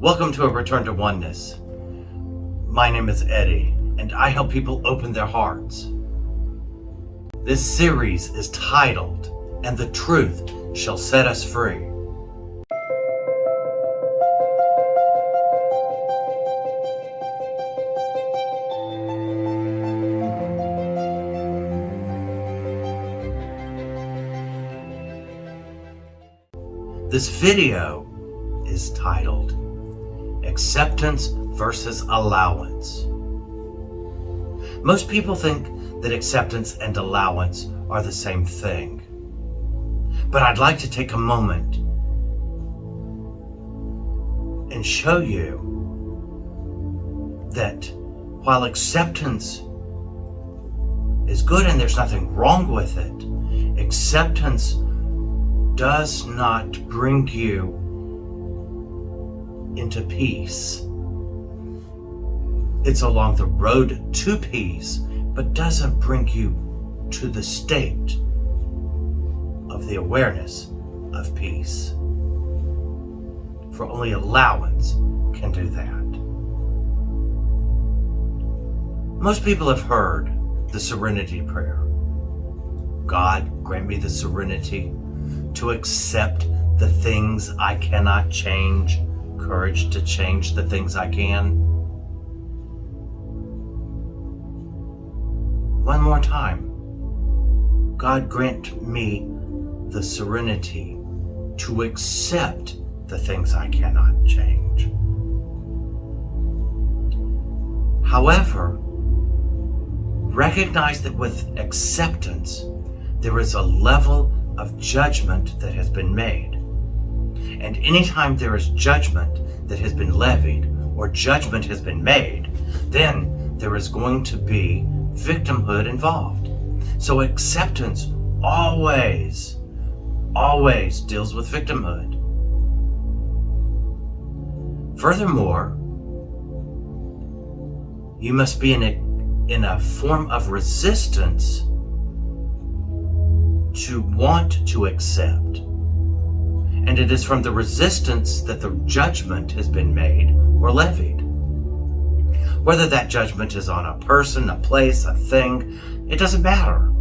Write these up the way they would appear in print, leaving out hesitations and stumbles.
Welcome to a Return to Oneness. My name is Eddie, and I help people open their hearts. This series is titled, "And the Truth Shall Set Us Free." This video is titled Acceptance versus Allowance. Most people think that acceptance and allowance are the same thing. But I'd like to take a moment and show you that while acceptance is good and there's nothing wrong with it, acceptance does not bring you into peace. It's along the road to peace, but doesn't bring you to the state of the awareness of peace. For only allowance can do that. Most people have heard the Serenity Prayer. God, grant me the serenity to accept the things I cannot change, courage to change the things I can. One more time. God, grant me the serenity to accept the things I cannot change. However, recognize that with acceptance, there is a level of judgment that has been made. And anytime there is judgment that has been levied or judgment has been made, then there is going to be victimhood involved. So acceptance always deals with victimhood. Furthermore, you must be in a form of resistance to want to accept. And it is from the resistance that the judgment has been made or levied. Whether that judgment is on a person, a place, a thing, it doesn't matter.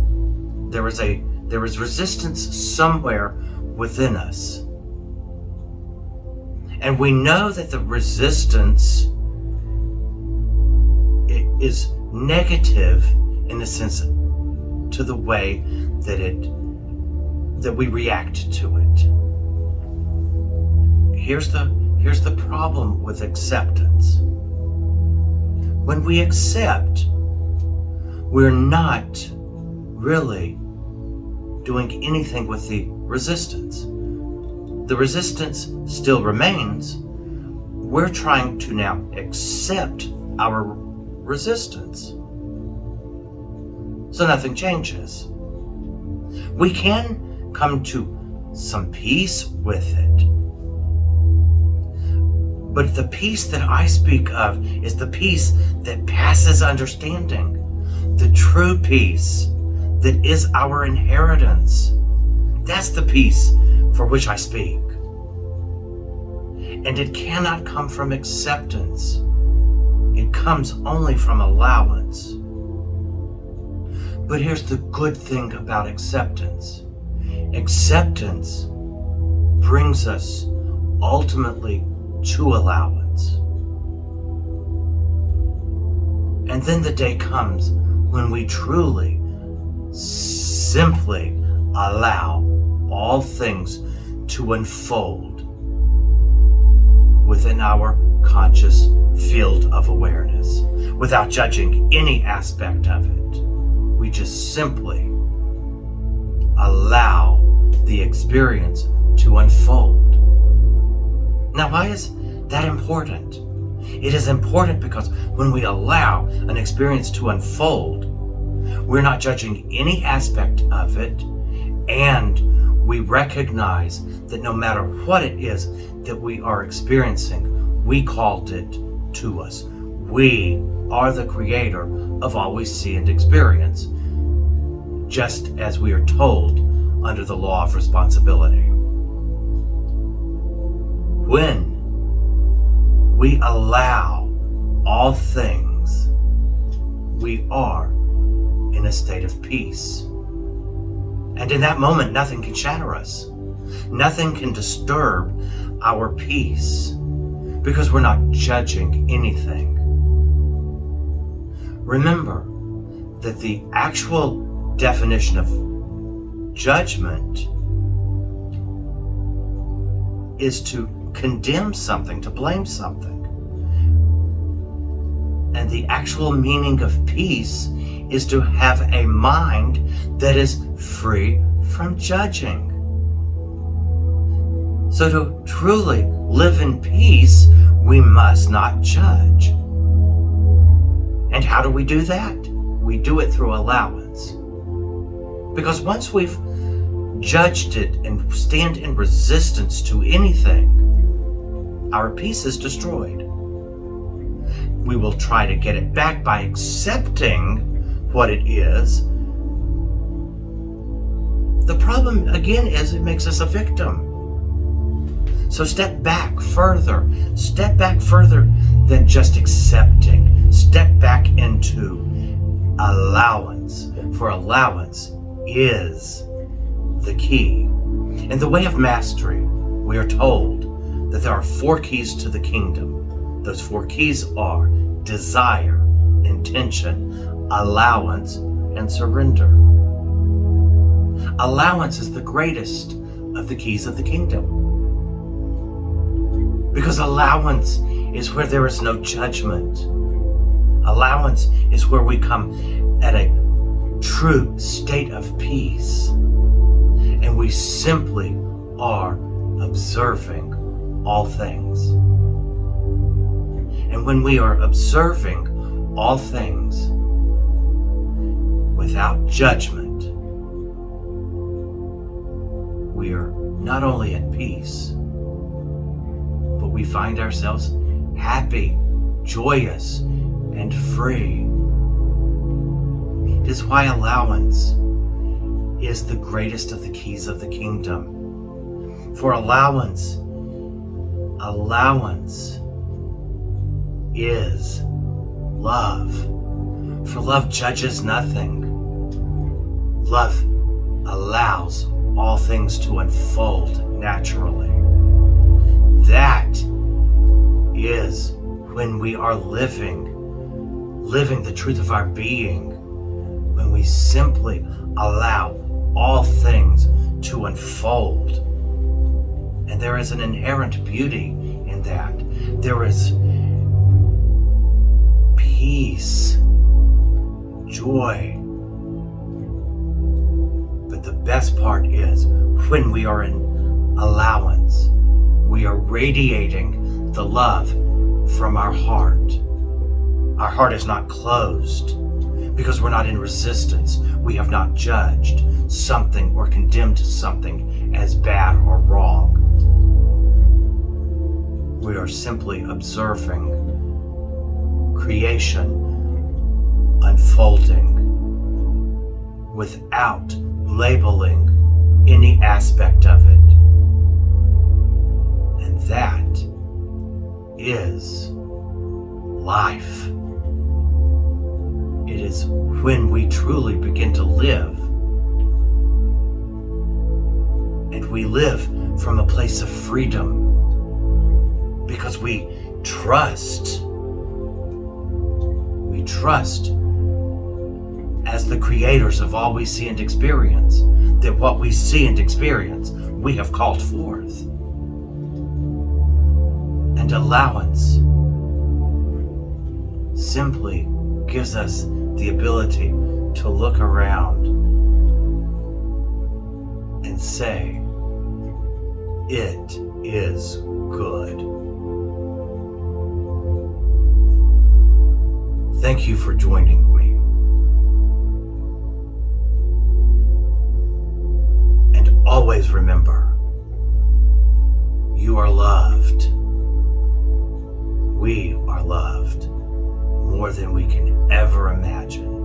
There is resistance somewhere within us. And we know that the resistance is negative in the sense to the way that we react to it. Here's the problem with acceptance. When we accept, we're not really doing anything with the resistance. The resistance still remains. We're trying to now accept our resistance. So nothing changes. We can come to some peace with it. But the peace that I speak of is the peace that passes understanding. The true peace that is our inheritance. That's the peace for which I speak. And it cannot come from acceptance. It comes only from allowance. But here's the good thing about acceptance. Acceptance brings us ultimately to allowance. And then the day comes when we truly, simply allow all things to unfold within our conscious field of awareness without judging any aspect of it. We just simply allow the experience to unfold. Now, why is that important? It is important because when we allow an experience to unfold, we're not judging any aspect of it, and we recognize that no matter what it is that we are experiencing, we called it to us. We are the creator of all we see and experience, just as we are told under the law of responsibility. When we allow all things, we are in a state of peace. And in that moment, nothing can shatter us. Nothing can disturb our peace because we're not judging anything. Remember that the actual definition of judgment is to condemn something, to blame something. And the actual meaning of peace is to have a mind that is free from judging. So to truly live in peace, we must not judge. And how do we do that? We do it through allowance. Because once we've judged it and stand in resistance to anything, our peace is destroyed. We will try to get it back by accepting what it is. The problem, again, is it makes us a victim. So step back further than just accepting. Step back into allowance, for allowance is the key. In the way of mastery, we are told that there are 4 keys to the kingdom. Those 4 keys are desire, intention, allowance, and surrender. Allowance is the greatest of the keys of the kingdom. Because allowance is where there is no judgment. Allowance is where we come at a true state of peace. And we simply are observing all things. And when we are observing all things without judgment, we are not only at peace, but we find ourselves happy, joyous, and free. It is why allowance is the greatest of the keys of the kingdom. For allowance is love. For love judges nothing. Love allows all things to unfold naturally. That is when we are living the truth of our being, when we simply allow all things to unfold. And there is an inherent beauty in that. There is peace, joy. But the best part is when we are in allowance, we are radiating the love from our heart. Our heart is not closed because we're not in resistance. We have not judged something or condemned something as bad or wrong. We are simply observing creation unfolding without labeling any aspect of it. And that is life. It is when we truly begin to live. And we live from a place of freedom because we trust. We trust as the creators of all we see and experience that what we see and experience we have called forth. And allowance simply gives us the ability to look around and say, it is good. Thank you for joining me. And always remember, you are loved. We are loved more than we can ever imagine.